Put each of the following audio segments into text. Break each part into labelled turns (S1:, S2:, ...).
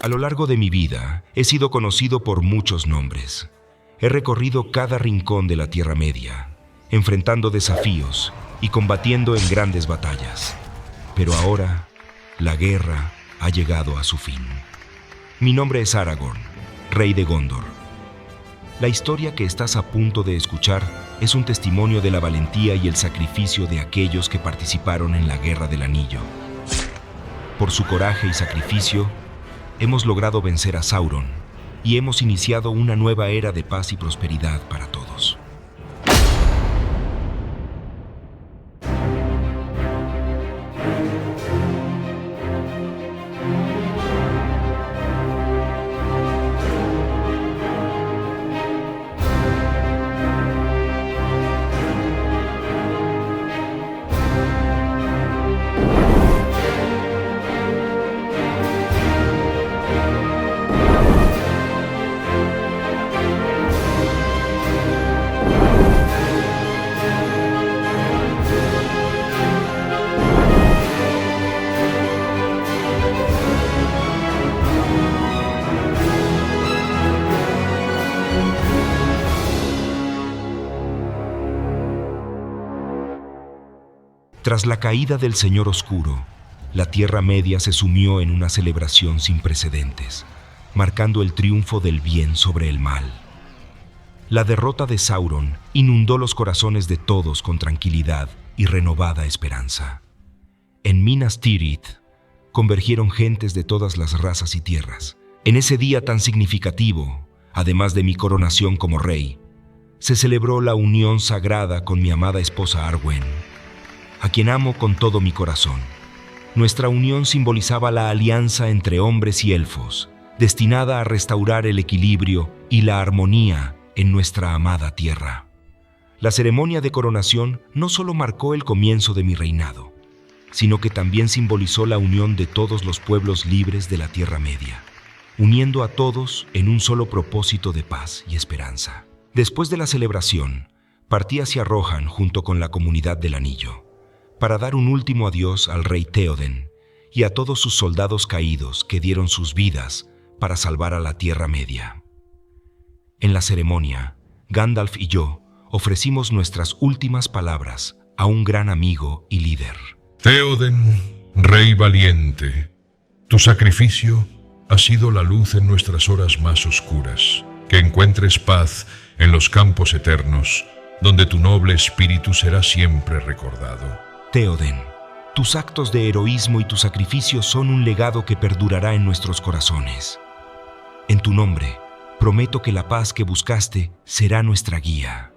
S1: A lo largo de mi vida, he sido conocido por muchos nombres. He recorrido cada rincón de la Tierra Media, enfrentando desafíos y combatiendo en grandes batallas. Pero ahora, la guerra ha llegado a su fin. Mi nombre es Aragorn, rey de Gondor. La historia que estás a punto de escuchar es un testimonio de la valentía y el sacrificio de aquellos que participaron en la Guerra del Anillo. Por su coraje y sacrificio, hemos logrado vencer a Sauron y hemos iniciado una nueva era de paz y prosperidad para todos. Tras la caída del Señor Oscuro, la Tierra Media se sumió en una celebración sin precedentes, marcando el triunfo del bien sobre el mal. La derrota de Sauron inundó los corazones de todos con tranquilidad y renovada esperanza. En Minas Tirith convergieron gentes de todas las razas y tierras. En ese día tan significativo, además de mi coronación como rey, se celebró la unión sagrada con mi amada esposa Arwen, a quien amo con todo mi corazón. Nuestra unión simbolizaba la alianza entre hombres y elfos, destinada a restaurar el equilibrio y la armonía en nuestra amada tierra. La ceremonia de coronación no solo marcó el comienzo de mi reinado, sino que también simbolizó la unión de todos los pueblos libres de la Tierra Media, uniendo a todos en un solo propósito de paz y esperanza. Después de la celebración, partí hacia Rohan junto con la comunidad del Anillo, para dar un último adiós al rey Théoden y a todos sus soldados caídos que dieron sus vidas para salvar a la Tierra Media. En la ceremonia, Gandalf y yo ofrecimos nuestras últimas palabras a un gran amigo y líder.
S2: Théoden, rey valiente, tu sacrificio ha sido la luz en nuestras horas más oscuras. Que encuentres paz en los campos eternos, donde tu noble espíritu será siempre recordado.
S1: Théoden, tus actos de heroísmo y tu sacrificio son un legado que perdurará en nuestros corazones. En tu nombre, prometo que la paz que buscaste será nuestra guía.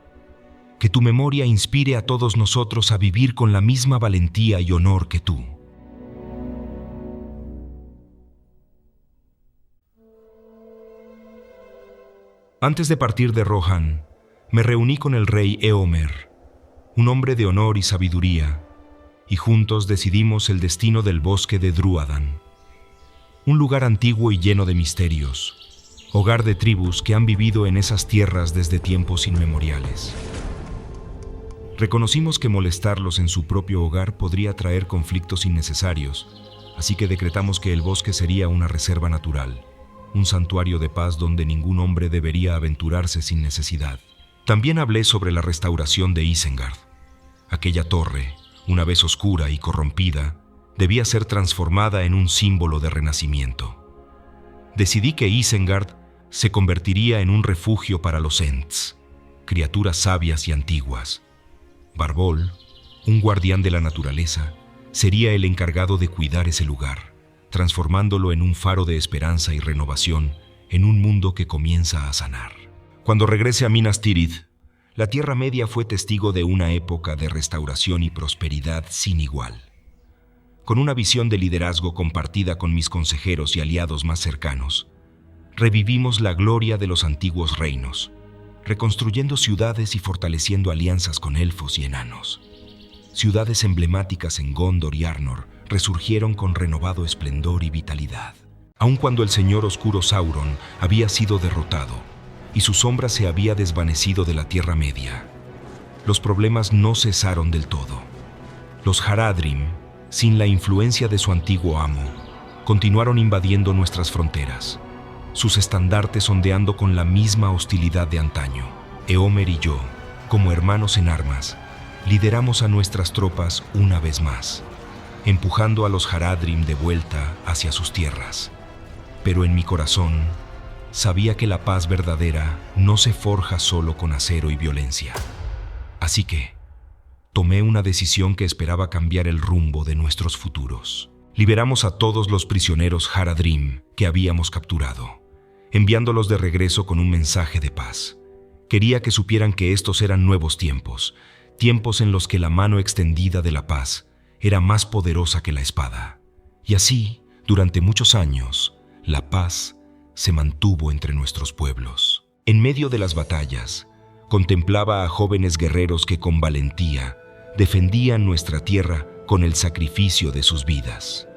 S1: Que tu memoria inspire a todos nosotros a vivir con la misma valentía y honor que tú. Antes de partir de Rohan, me reuní con el rey Éomer, un hombre de honor y sabiduría, y juntos decidimos el destino del bosque de Drúadan, un lugar antiguo y lleno de misterios, hogar de tribus que han vivido en esas tierras desde tiempos inmemoriales. Reconocimos que molestarlos en su propio hogar podría traer conflictos innecesarios, así que decretamos que el bosque sería una reserva natural, un santuario de paz donde ningún hombre debería aventurarse sin necesidad. También hablé sobre la restauración de Isengard. Aquella torre, una vez oscura y corrompida, debía ser transformada en un símbolo de renacimiento. Decidí que Isengard se convertiría en un refugio para los Ents, criaturas sabias y antiguas. Barbol, un guardián de la naturaleza, sería el encargado de cuidar ese lugar, transformándolo en un faro de esperanza y renovación en un mundo que comienza a sanar. Cuando regrese a Minas Tirith, la Tierra Media fue testigo de una época de restauración y prosperidad sin igual. Con una visión de liderazgo compartida con mis consejeros y aliados más cercanos, revivimos la gloria de los antiguos reinos, reconstruyendo ciudades y fortaleciendo alianzas con elfos y enanos. Ciudades emblemáticas en Gondor y Arnor resurgieron con renovado esplendor y vitalidad. Aun cuando el Señor Oscuro Sauron había sido derrotado, y su sombra se había desvanecido de la Tierra Media, los problemas no cesaron del todo. Los Haradrim, sin la influencia de su antiguo amo, continuaron invadiendo nuestras fronteras, sus estandartes ondeando con la misma hostilidad de antaño. Eomer y yo, como hermanos en armas, lideramos a nuestras tropas una vez más, empujando a los Haradrim de vuelta hacia sus tierras. Pero en mi corazón sabía que la paz verdadera no se forja solo con acero y violencia. Así que tomé una decisión que esperaba cambiar el rumbo de nuestros futuros. Liberamos a todos los prisioneros Haradrim que habíamos capturado, enviándolos de regreso con un mensaje de paz. Quería que supieran que estos eran nuevos tiempos, tiempos en los que la mano extendida de la paz era más poderosa que la espada. Y así, durante muchos años, la paz se mantuvo entre nuestros pueblos. En medio de las batallas, contemplaba a jóvenes guerreros que con valentía defendían nuestra tierra con el sacrificio de sus vidas.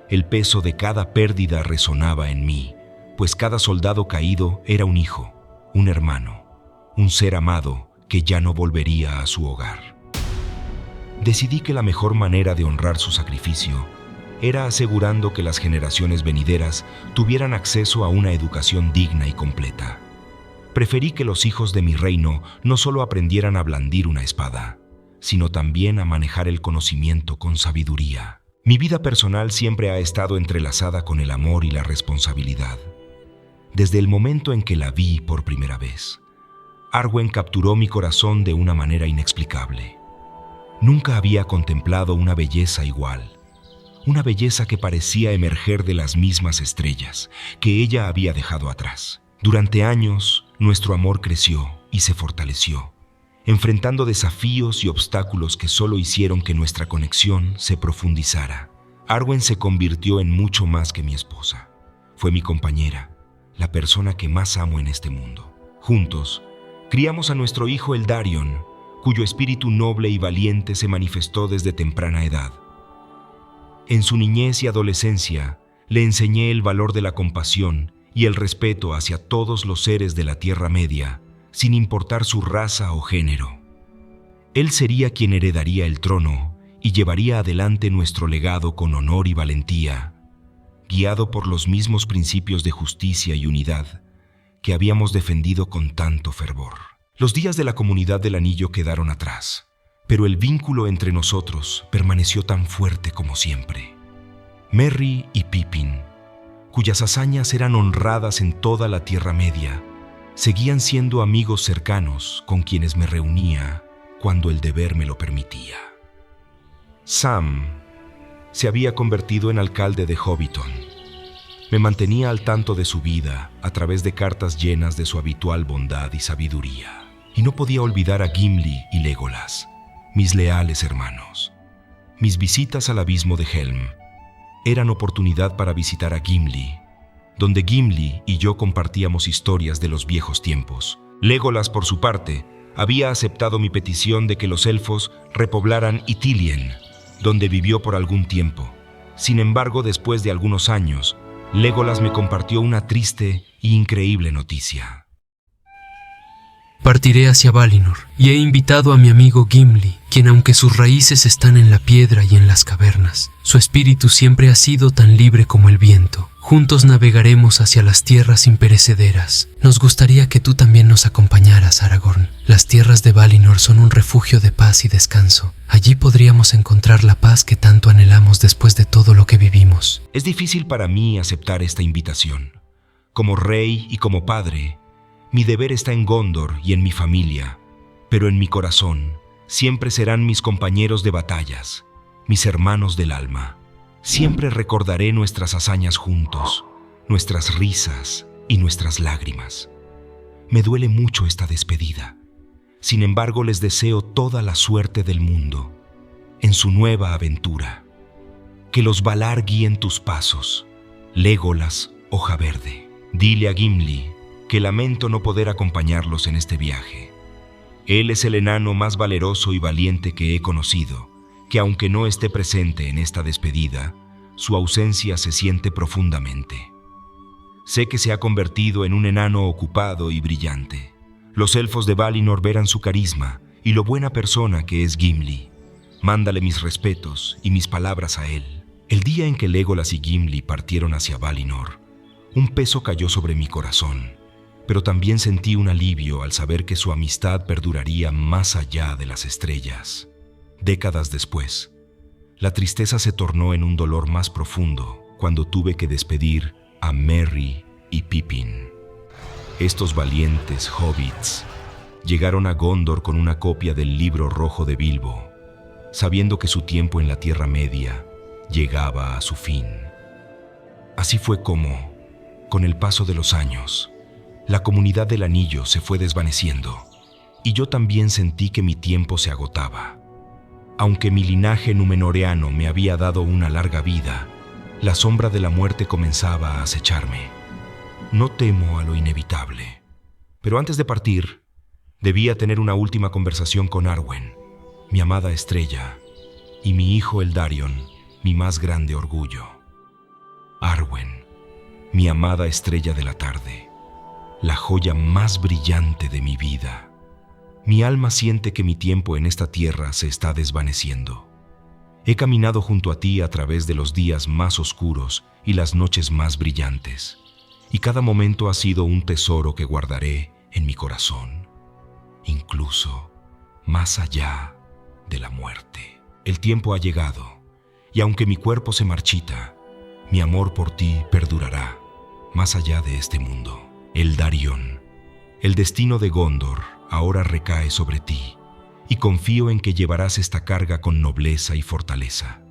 S1: El peso de cada pérdida resonaba en mí, pues cada soldado caído era un hijo, un hermano, un ser amado que ya no volvería a su hogar. Decidí que la mejor manera de honrar su sacrificio era asegurando que las generaciones venideras tuvieran acceso a una educación digna y completa. Preferí que los hijos de mi reino no solo aprendieran a blandir una espada, sino también a manejar el conocimiento con sabiduría. Mi vida personal siempre ha estado entrelazada con el amor y la responsabilidad. Desde el momento en que la vi por primera vez, Arwen capturó mi corazón de una manera inexplicable. Nunca había contemplado una belleza igual, una belleza que parecía emerger de las mismas estrellas que ella había dejado atrás. Durante años, nuestro amor creció y se fortaleció, enfrentando desafíos y obstáculos que solo hicieron que nuestra conexión se profundizara. Arwen se convirtió en mucho más que mi esposa. Fue mi compañera, la persona que más amo en este mundo. Juntos, criamos a nuestro hijo Eldarion, cuyo espíritu noble y valiente se manifestó desde temprana edad. En su niñez y adolescencia, le enseñé el valor de la compasión y el respeto hacia todos los seres de la Tierra Media, sin importar su raza o género. Él sería quien heredaría el trono y llevaría adelante nuestro legado con honor y valentía, guiado por los mismos principios de justicia y unidad que habíamos defendido con tanto fervor. Los días de la Comunidad del Anillo quedaron atrás, pero el vínculo entre nosotros permaneció tan fuerte como siempre. Merry y Pippin, cuyas hazañas eran honradas en toda la Tierra Media, seguían siendo amigos cercanos con quienes me reunía cuando el deber me lo permitía. Sam se había convertido en alcalde de Hobbiton. Me mantenía al tanto de su vida a través de cartas llenas de su habitual bondad y sabiduría. Y no podía olvidar a Gimli y Legolas, mis leales hermanos. Mis visitas al abismo de Helm eran oportunidad para visitar a Gimli, donde Gimli y yo compartíamos historias de los viejos tiempos. Legolas, por su parte, había aceptado mi petición de que los elfos repoblaran Ithilien, donde vivió por algún tiempo. Sin embargo, después de algunos años, Legolas me compartió una triste e increíble noticia.
S3: Partiré hacia Valinor y he invitado a mi amigo Gimli, quien aunque sus raíces están en la piedra y en las cavernas, su espíritu siempre ha sido tan libre como el viento. Juntos navegaremos hacia las tierras imperecederas. Nos gustaría que tú también nos acompañaras, Aragorn. Las tierras de Valinor son un refugio de paz y descanso. Allí podríamos encontrar la paz que tanto anhelamos después de todo lo que vivimos.
S1: Es difícil para mí aceptar esta invitación. Como rey y como padre, mi deber está en Gondor y en mi familia, pero en mi corazón siempre serán mis compañeros de batallas, mis hermanos del alma. Siempre recordaré nuestras hazañas juntos, nuestras risas y nuestras lágrimas. Me duele mucho esta despedida. Sin embargo, les deseo toda la suerte del mundo en su nueva aventura. Que los Valar guíen tus pasos, Legolas, hoja verde. Dile a Gimli que lamento no poder acompañarlos en este viaje. Él es el enano más valeroso y valiente que he conocido, que aunque no esté presente en esta despedida, su ausencia se siente profundamente. Sé que se ha convertido en un enano ocupado y brillante. Los elfos de Valinor verán su carisma y lo buena persona que es Gimli. Mándale mis respetos y mis palabras a él. El día en que Legolas y Gimli partieron hacia Valinor, un peso cayó sobre mi corazón, pero también sentí un alivio al saber que su amistad perduraría más allá de las estrellas. Décadas después, la tristeza se tornó en un dolor más profundo cuando tuve que despedir a Merry y Pippin. Estos valientes hobbits llegaron a Gondor con una copia del libro rojo de Bilbo, sabiendo que su tiempo en la Tierra Media llegaba a su fin. Así fue como, con el paso de los años, la comunidad del Anillo se fue desvaneciendo, y yo también sentí que mi tiempo se agotaba. Aunque mi linaje numenoreano me había dado una larga vida, la sombra de la muerte comenzaba a acecharme. No temo a lo inevitable, pero antes de partir, debía tener una última conversación con Arwen, mi amada estrella, y mi hijo Eldarion, mi más grande orgullo. Arwen, mi amada estrella de la tarde, la joya más brillante de mi vida. Mi alma siente que mi tiempo en esta tierra se está desvaneciendo. He caminado junto a ti a través de los días más oscuros y las noches más brillantes, y cada momento ha sido un tesoro que guardaré en mi corazón, incluso más allá de la muerte. El tiempo ha llegado, y aunque mi cuerpo se marchita, mi amor por ti perdurará más allá de este mundo. Eldarion, el destino de Gondor ahora recae sobre ti, y confío en que llevarás esta carga con nobleza y fortaleza.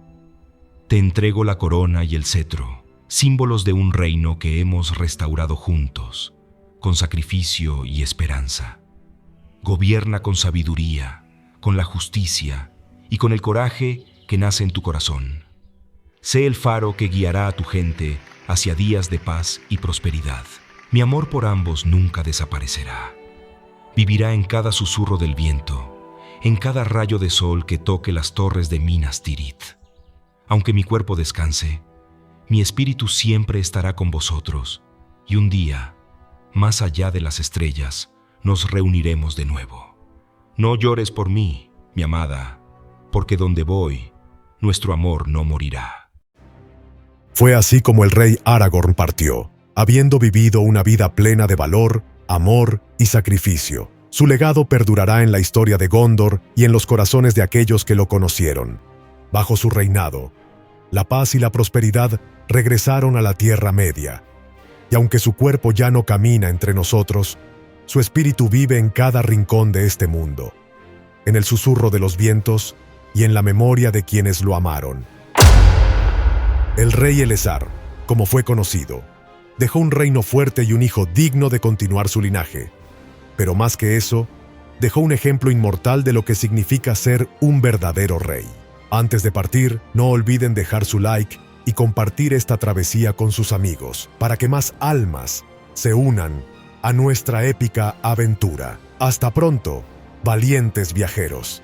S1: Te entrego la corona y el cetro, símbolos de un reino que hemos restaurado juntos, con sacrificio y esperanza. Gobierna con sabiduría, con la justicia y con el coraje que nace en tu corazón. Sé el faro que guiará a tu gente hacia días de paz y prosperidad. Mi amor por ambos nunca desaparecerá. Vivirá en cada susurro del viento, en cada rayo de sol que toque las torres de Minas Tirith. Aunque mi cuerpo descanse, mi espíritu siempre estará con vosotros, y un día, más allá de las estrellas, nos reuniremos de nuevo. No llores por mí, mi amada, porque donde voy, nuestro amor no morirá.
S4: Fue así como el rey Aragorn partió, habiendo vivido una vida plena de valor, amor y sacrificio. Su legado perdurará en la historia de Gondor y en los corazones de aquellos que lo conocieron. Bajo su reinado, la paz y la prosperidad regresaron a la Tierra Media. Y aunque su cuerpo ya no camina entre nosotros, su espíritu vive en cada rincón de este mundo, en el susurro de los vientos y en la memoria de quienes lo amaron. El rey Elessar, como fue conocido, dejó un reino fuerte y un hijo digno de continuar su linaje. Pero más que eso, dejó un ejemplo inmortal de lo que significa ser un verdadero rey. Antes de partir, no olviden dejar su like y compartir esta travesía con sus amigos, para que más almas se unan a nuestra épica aventura. Hasta pronto, valientes viajeros.